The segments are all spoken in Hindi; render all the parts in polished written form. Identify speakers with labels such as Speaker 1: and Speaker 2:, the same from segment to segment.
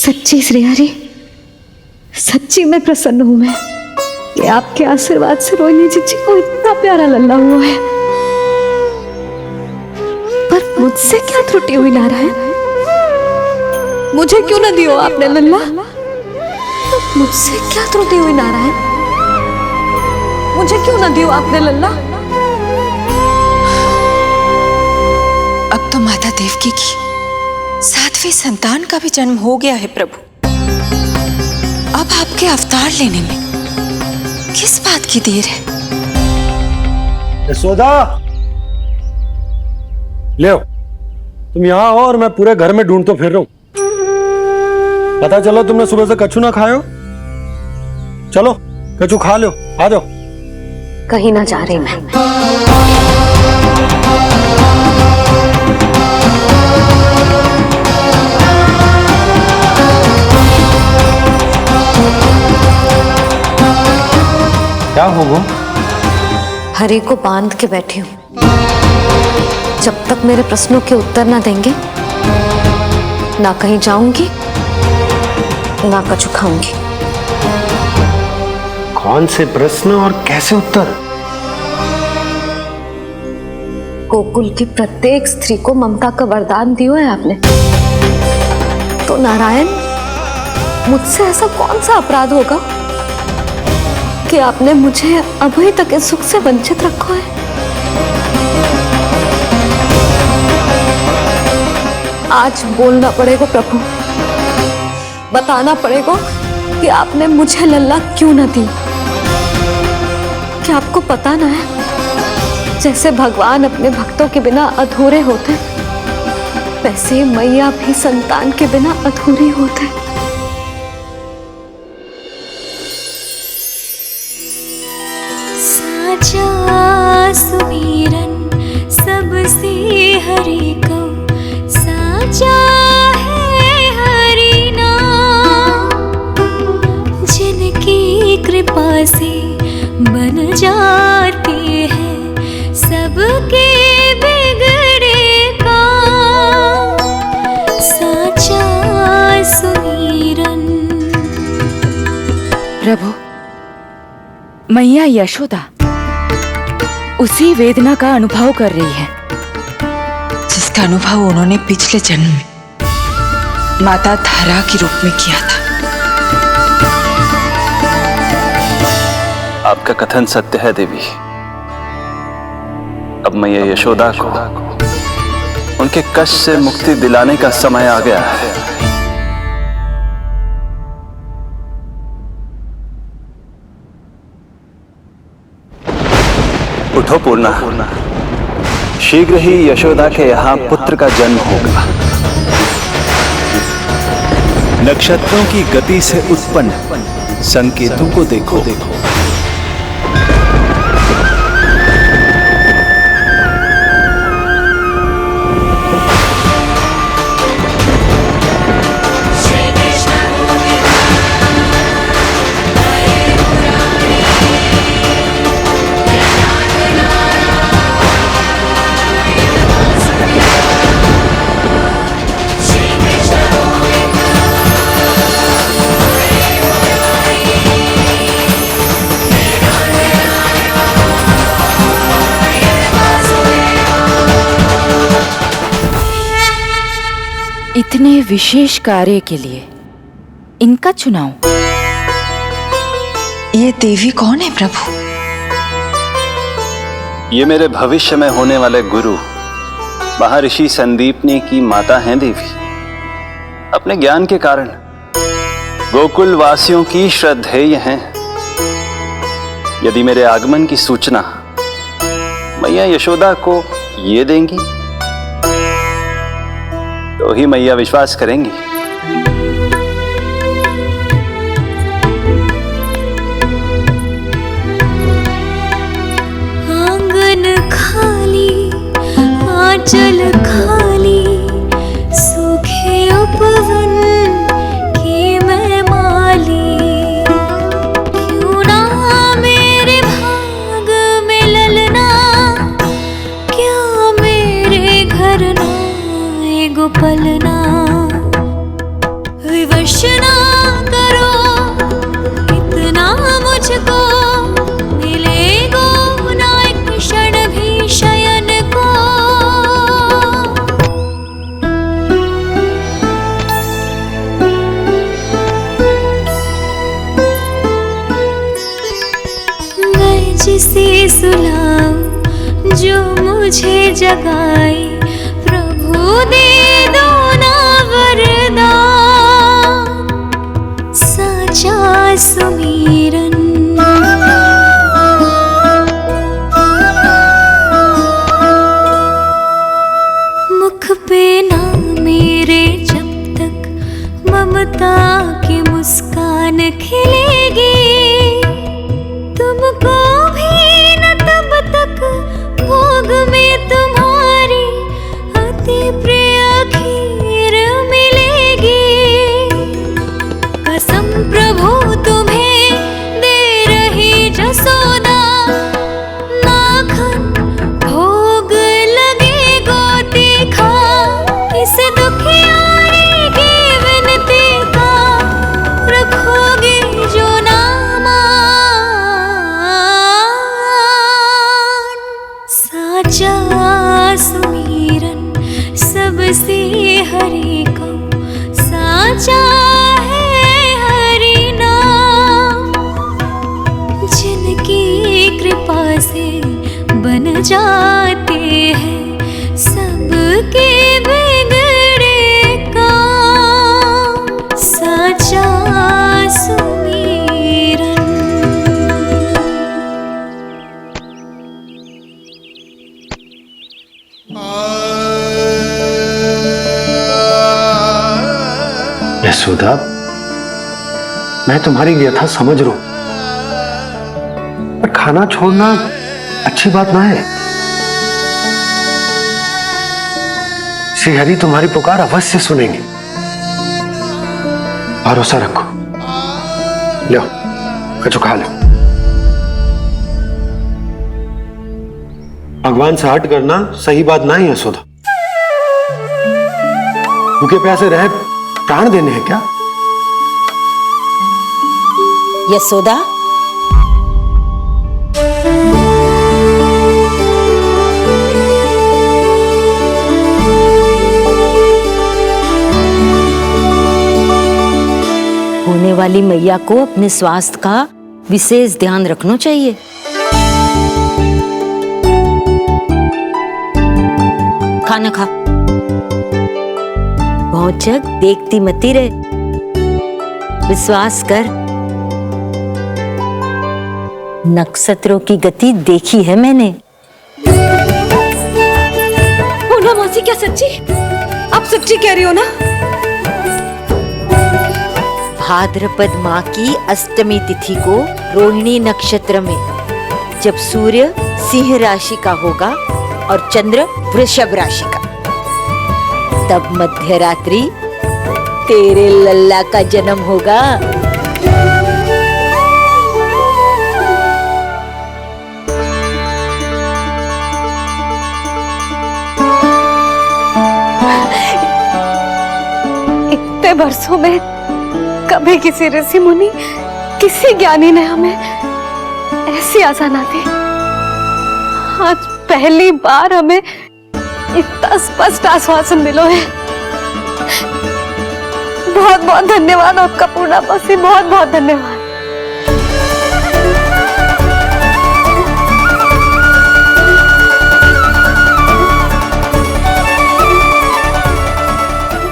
Speaker 1: सच्ची श्रेयारी, सच्ची में प्रसन्न हूं मैं कि आपके आशीर्वाद से रोहिणी जीजी को इतना प्यारा लल्ला हुआ है। पर मुझसे क्या त्रुटि हुई नारायण? मुझे क्यों न दियो आपने लल्ला? मुझसे क्या त्रुटि हुई नारायण? मुझे क्यों न दियो आपने लल्ला?
Speaker 2: अब तो माता देवकी की 7वीं संतान का भी जन्म हो गया है प्रभु। अब आपके अवतार लेने में किस बात की देर है?
Speaker 3: यशोदा, ले तुम यहाँ आओ और मैं पूरे घर में ढूंढता फिर रहा हूं। पता चलो तुमने सुबह से कछु ना खाए हो। चलो कछु खा लो, आ जाओ।
Speaker 1: कहीं ना जा रही मैं।
Speaker 3: क्या हो वो?
Speaker 1: हरि को बांध के बैठी हूं। जब तक मेरे प्रश्नों के उत्तर ना देंगे, ना कहीं जाऊंगी ना कछु खाऊंगी।
Speaker 3: कौन से प्रश्न और कैसे उत्तर?
Speaker 1: गोकुल की प्रत्येक स्त्री को ममता का वरदान दियो है आपने, तो नारायण मुझसे ऐसा कौन सा अपराध होगा कि आपने मुझे अभी तक इस सुख से वंचित रखा है? आज बोलना पड़ेगा प्रभु, बताना पड़ेगा कि आपने मुझे लल्ला क्यों न दी। क्या आपको पता ना है, जैसे भगवान अपने भक्तों के बिना अधूरे होते, वैसे मैया भी संतान के बिना अधूरी होते।
Speaker 4: साचा सुमिरन सबसे हरि को, साचा है हरि नाम, जिनकी कृपा से बन जाते हैं सबके बिगड़े काम। साचा सुमिरन।
Speaker 2: प्रभु, मैया यशोदा उसी वेदना का अनुभव कर रही है जिसका अनुभव उन्होंने पिछले जन्म में माता धारा के रूप में किया था।
Speaker 5: आपका कथन सत्य है देवी। अब मैया यशोदा को उनके कष्ट से मुक्ति दिलाने का समय आ गया है। उठो पूर्णा, शीघ्र ही यशोदा के यहाँ पुत्र का जन्म होगा। नक्षत्रों की गति से उत्पन्न संकेतों को देखो।
Speaker 2: इतने विशेष कार्य के लिए इनका चुनाव। ये देवी कौन है प्रभु?
Speaker 5: ये मेरे भविष्य में होने वाले गुरु महर्षि संदीपनी की माता हैं देवी। अपने ज्ञान के कारण गोकुल वासियों की श्रद्धेय हैं। यदि मेरे आगमन की सूचना मैया यशोदा को ये देंगी तो ही मैया विश्वास करेंगी।
Speaker 4: आंगन खाली, आंचल खाली, सूखे उपवन की मैं माली। क्यों ना मेरे भाग में ललना, क्या मेरे घर ना गोपलना। विवश तृष्णा करो, इतना मुझको मिलेगा ना एक क्षण भी शयन को। मैं जिसे सुलाऊं जो मुझे जगाए, प्रभु दे दो ना वरदान, साचा सुमीरन। मुख पे ना मेरे जब तक ममता की मुस्कान खिलेगी, तुमको भी न तब तक भोग में तुम्हारी अति प्रिय खीर मिलेगी। कसम प्रभु तुम्हें दे रही जसोदा, माखन भोग लगेगा तीखा, इस दुखियारी की विनती का रखोगे जो नामान। साचा सुमीरन सबसे हरि को, साचा है हरि नाम, जिनकी कृपा से बन जाते हैं सबके बिगड़े काम। साचा सुमीरन।
Speaker 3: यशोदा, मैं तुम्हारी व्यथा समझ रहा हूं, पर खाना छोड़ना अच्छी बात ना है। श्री हरि तुम्हारी पुकार अवश्य सुनेंगे, भरोसा रखो। लो, कछु खा लो। भगवान से हट करना सही बात ना है यशोदा। भूखे प्यासे रहे प्राण देने हैं क्या?
Speaker 2: यशोदा, होने वाली मैया को अपने स्वास्थ्य का विशेष ध्यान रखना चाहिए। खाना खा, भौचक देखती मती रहे, विश्वास कर। नक्षत्रों की गति देखी है मैंने।
Speaker 1: पूनम मौसी, क्या सच्ची? आप सच्ची कह रही हो ना?
Speaker 2: भाद्रपद माह की अष्टमी तिथि को रोहिणी नक्षत्र में, जब सूर्य सिंह राशि का होगा और चंद्र वृषभ राशि का, तब मध्य रात्रि तेरे लल्ला का जन्म होगा।
Speaker 1: इतने वर्षों में कभी किसी ऋषि मुनि, किसी ज्ञानी ने हमें ऐसी आशा ना दी। आज पहली बार हमें इतना स्पष्ट आश्वासन मिलो है। बहुत बहुत धन्यवाद आपका पूर्णा मौसी, बहुत बहुत धन्यवाद।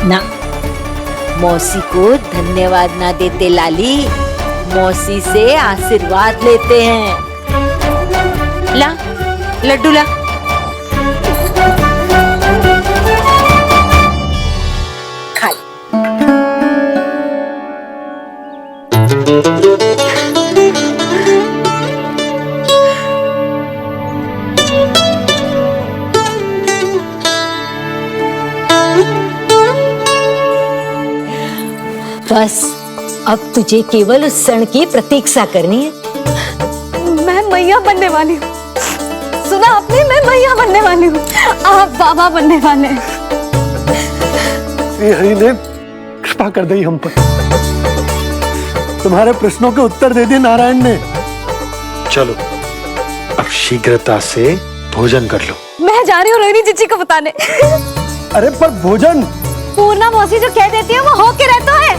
Speaker 2: ना, मौसी को धन्यवाद ना देते लाली, मौसी से आशीर्वाद लेते हैं। ला लड्डू ला। खा ले। बस अब तुझे केवल उस क्षण की प्रतीक्षा करनी है।
Speaker 1: मैं मैया बनने वाली हूँ। सुना आपने? मैं मैया बनने वाली हूँ, आप बाबा बनने वाले हैं।
Speaker 3: श्री हरि ने कृपा कर दी हम पर। तुम्हारे प्रश्नों के उत्तर दे दिए नारायण ने। चलो अब शीघ्रता से भोजन कर लो।
Speaker 1: मैं जा रही हूँ रोहिणी जीजी को बताने।
Speaker 3: अरे पर भोजन।
Speaker 1: पूर्णा मौसी जो कह देती है वो हो के रहता है।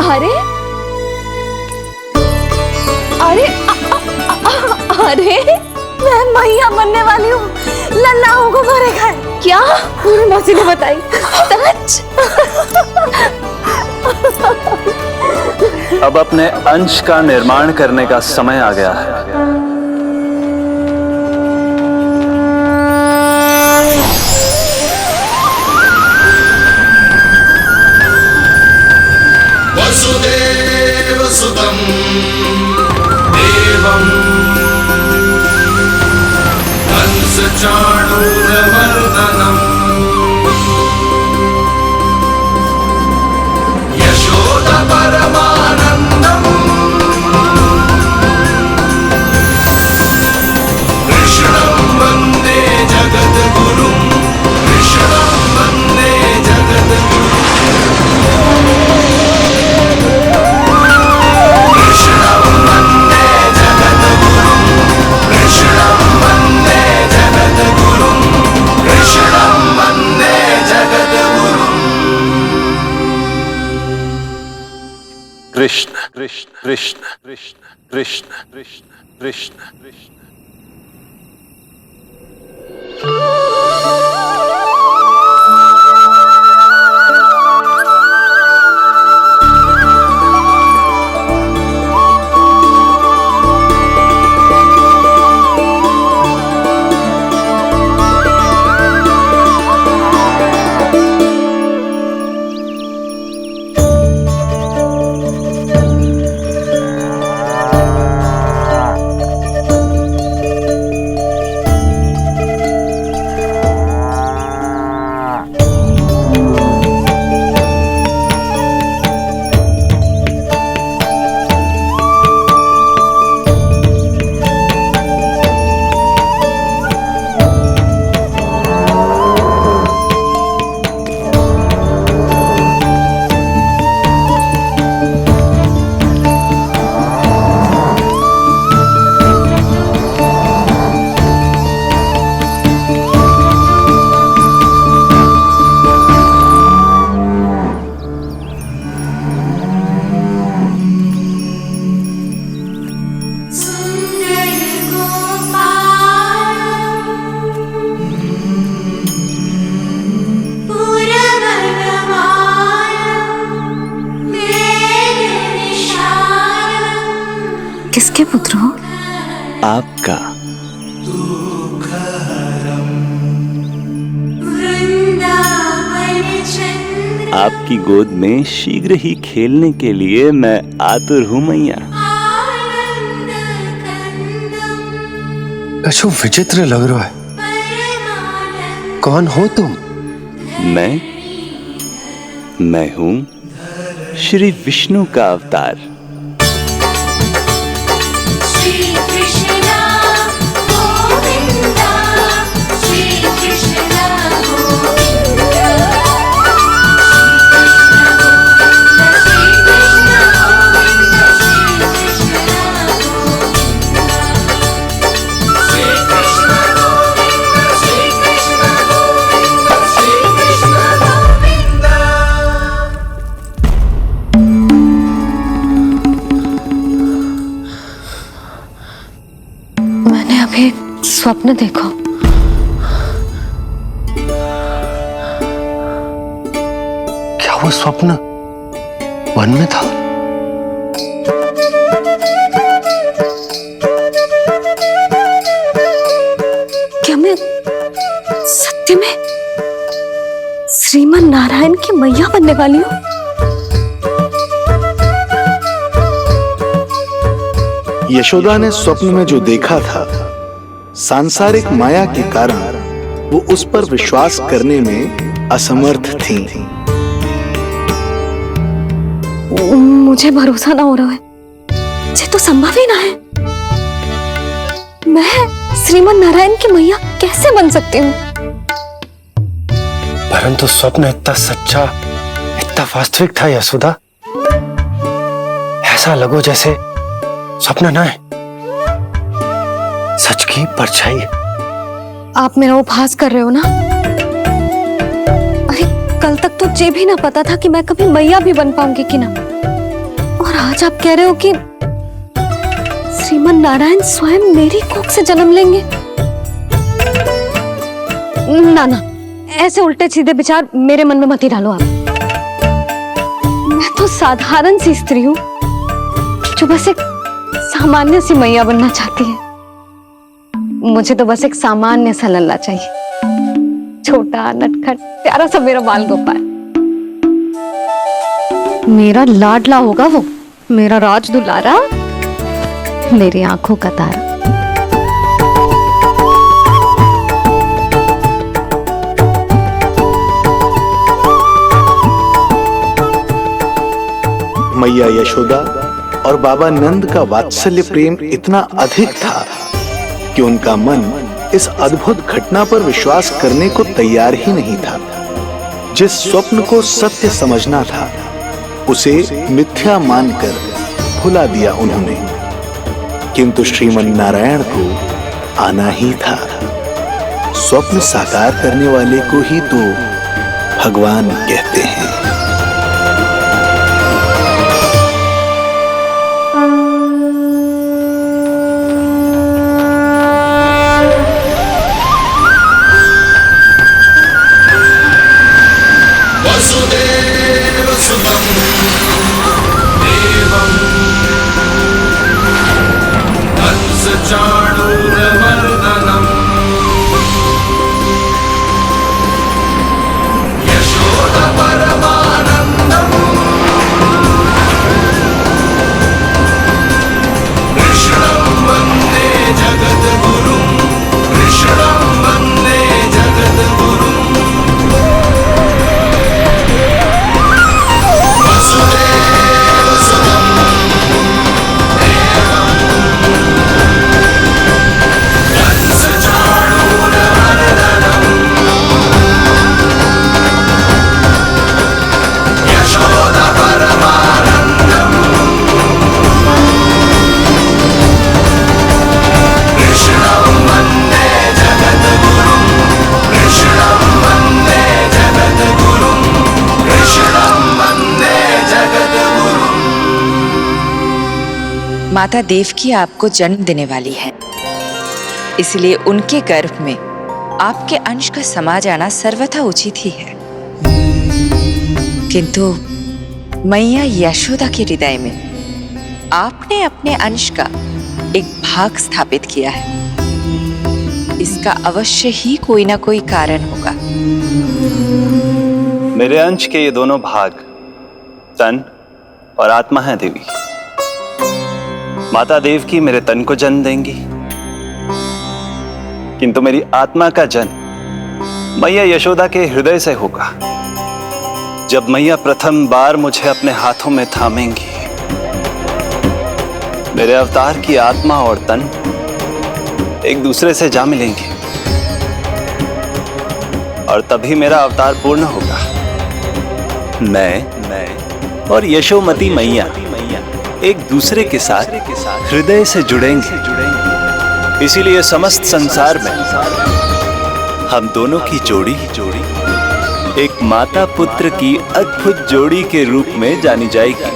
Speaker 1: अरे अरे अरे मैं मैया बनने वाली हूँ। लल्ला को मारेगा। क्या? पूरी मौसी ने बताई। सच?
Speaker 5: अब अपने अंश का निर्माण करने का समय आ गया है।
Speaker 6: वसुदेव सुतं देवं कंसचाणूरमर्दनम् यशोदा परमानन्दम् कृष्णं वन्दे जगद्गुरुं कृष्णं वन्दे जगद्गुरुं
Speaker 5: कृष्ण कृष्ण कृष्ण कृष्ण कृष्ण कृष्ण कृष्ण कृष्ण।
Speaker 1: किसके पुत्र हो?
Speaker 5: आपका। आपकी गोद में शीघ्र ही खेलने के लिए मैं आतुर हूं मैया।
Speaker 3: कछु विचित्र लग रहा है। कौन हो तुम?
Speaker 5: मैं हूं श्री विष्णु का अवतार।
Speaker 1: स्वप्न देखो।
Speaker 3: क्या वो स्वप्न वन में था?
Speaker 1: क्या मैं सत्य में श्रीमन नारायण की मैया बनने वाली हूँ?
Speaker 7: यशोदा ने स्वप्न में जो देखा था, सांसारिक माया के कारण वो उस पर विश्वास करने में असमर्थ थी।
Speaker 1: मुझे भरोसा ना हो रहा है, ये तो संभव ही ना है। मैं श्रीमन नारायण की मैया कैसे बन सकती हूँ?
Speaker 3: परंतु स्वप्न इतना सच्चा, इतना वास्तविक था यशोदा, ऐसा लगो जैसे स्वप्न ना है, सच की परछाई है।
Speaker 1: आप मेरा उपहास कर रहे हो ना? अरे कल तक तो ये भी ना पता था कि मैं कभी मैया भी बन पाऊंगी कि ना, और आज आप कह रहे हो कि श्रीमन नारायण स्वयं मेरी कोख से जन्म लेंगे। ना ना, ऐसे उल्टे सीधे विचार मेरे मन में मत ही डालो आप। मैं तो साधारण सी स्त्री हूँ जो बस एक सामान्य सी मैया बनना चाहती है। मुझे तो बस एक सामान्य सा लल्ला चाहिए, छोटा नटखट प्यारा सा मेरा बाल गोपाल। मेरा लाडला होगा वो, मेरा राज दुलारा, मेरी आंखों का तारा।
Speaker 7: मैया यशोदा और बाबा नंद का वात्सल्य प्रेम इतना अधिक था कि उनका मन इस अद्भुत घटना पर विश्वास करने को तैयार ही नहीं था। जिस स्वप्न को सत्य समझना था, उसे मिथ्या मानकर भुला दिया उन्होंने। किंतु श्रीमन नारायण को आना ही था। स्वप्न साकार करने वाले को ही तो भगवान कहते हैं।
Speaker 6: चाणूरमर्दनम् यशोदा परमानन्दम् कृष्णं वन्दे जगद्गुरुं कृष्णं वन्दे जगद्गुरुं
Speaker 2: माता देवकी आपको जन्म देने वाली है, इसलिए उनके गर्भ में आपके अंश का समा जाना सर्वथा उचित ही है। किंतु मैया यशोदा के हृदय में आपने अपने अंश का एक भाग स्थापित किया है। इसका अवश्य ही कोई ना कोई कारण होगा।
Speaker 5: मेरे अंश के ये दोनों भाग तन और आत्मा हैं देवी। माता देवकी मेरे तन को जन्म देंगी, किंतु मेरी आत्मा का जन्म मैया यशोदा के हृदय से होगा। जब मैया प्रथम बार मुझे अपने हाथों में थामेंगी, मेरे अवतार की आत्मा और तन एक दूसरे से जा मिलेंगे और तभी मेरा अवतार पूर्ण होगा। मैं और यशोमती मैया एक दूसरे के साथ हृदय से जुड़ेंगे। इसीलिए समस्त संसार में हम दोनों की जोड़ी एक माता पुत्र की अद्भुत जोड़ी के रूप में जानी जाएगी।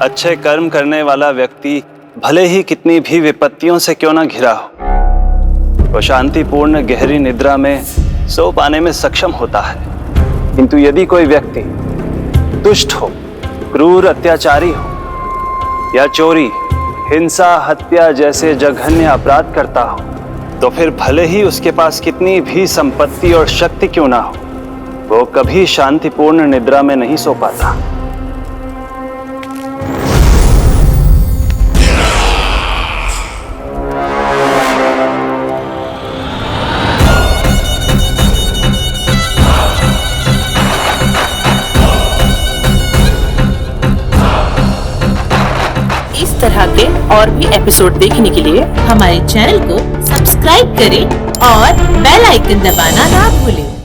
Speaker 5: अच्छे कर्म करने वाला व्यक्ति भले ही कितनी भी विपत्तियों से क्यों ना घिरा हो, वो शांतिपूर्ण गहरी निद्रा में सो पाने में सक्षम होता है। किंतु यदि कोई व्यक्ति दुष्ट हो, क्रूर अत्याचारी हो या चोरी, हिंसा, हत्या जैसे जघन्य अपराध करता हो, तो फिर भले ही उसके पास कितनी भी संपत्ति और शक्ति क्यों ना हो, वो कभी शांतिपूर्ण निद्रा में नहीं सो पाता।
Speaker 8: इस तरह के और भी एपिसोड देखने के लिए हमारे चैनल को सब्सक्राइब करें और बेल आइकन दबाना ना भूलें।